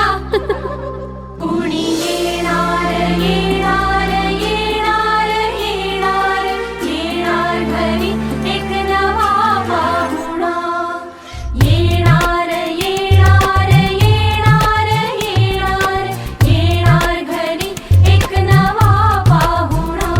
बोला कुणी येणार येणार येणार येणार येणार घरी एक नवा पाहुणा येणार येणार येणार येणार येणार घरी एक नवा पाहुणा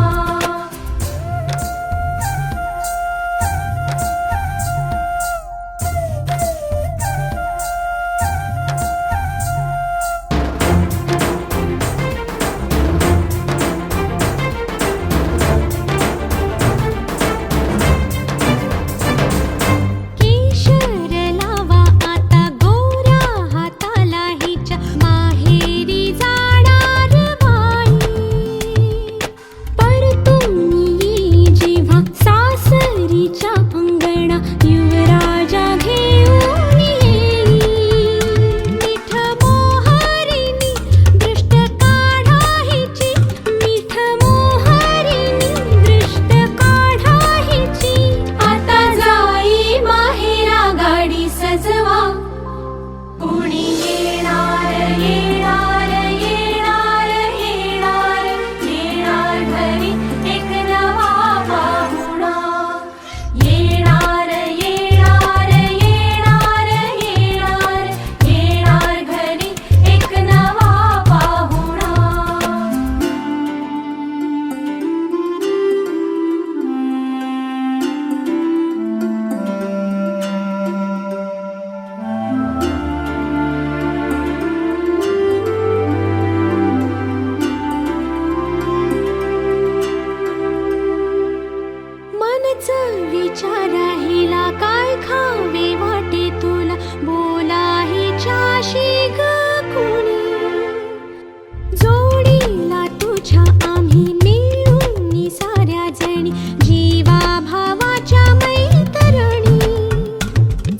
केशर लावा आता गोऱ्या हाताला हिच्या माहेरी जाणार बाई परतून येई जेव्हा सासरीच्या अंगणा युवराजा घेऊन येई मीठ मोहरीनी दृष्ट काढा हिची मीठ मोहरीनी दृष्ट काढा हिची आता जाई माहेरा गाडी सजवा कुणी येणार येणार येणार येणार येणार घरी एक नवा पाहुणा येणार येणार येणार येणार येणार घरी एक नवा पाहुणा मनच विचारा हिला काय खावे वाटे तुला बोला हिच्याशी ग कुणी जोडीला तुझ्या आम्ही मिळून साऱ्या जणी जीवा भावाच्या मैत्रिणी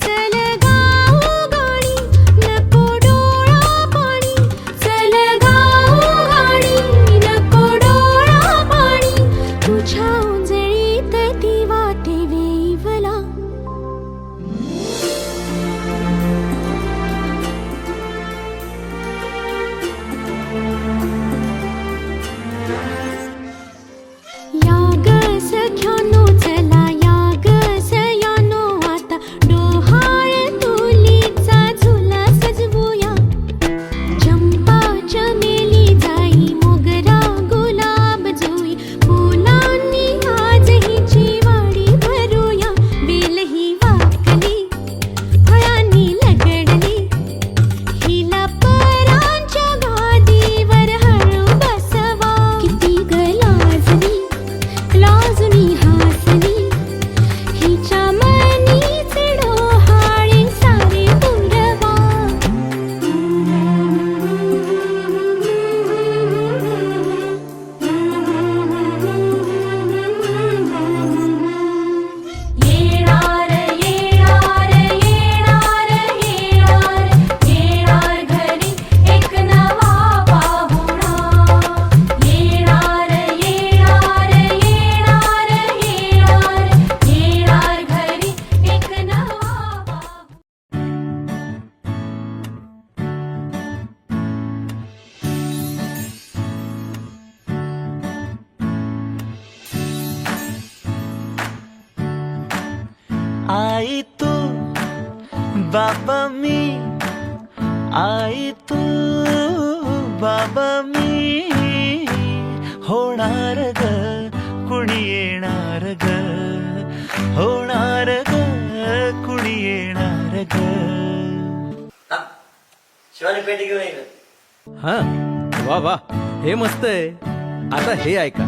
चल गाऊ गाणी नको डोळा पाणी चल गाऊ गाणी नको डोळा पाणी तुझ्या उंजळीत ती वाटे वेईवला या ग सख्यानो चला या ग सयानो आता डोहाळ तुलीचा झुला सजवूया चंपा चमेली जाई मोगरा गुलाब जुई फुलांनी आज हिची वाडी भरूया बेलही वाकली फळांनी लगडली हिला परांच्या गादीवर हळू बसवा किती ग लाजली लाजुनी हासली हिच्या मनीचे डोहाळे सारे पुरवा येणार येणार येणार येणार येणार घरी एक नवा पाहुणा येणार येणार येणार येणार येणार घरी एक नवा पाहुणा आई तू बाबा मी आई तू बाबा मी होणार ग कुणी येणार ग होणार ग कुणी येणार ग शिवानी पेटी घेऊन ये. हा वा वा हे मस्त आहे. आता हे ऐका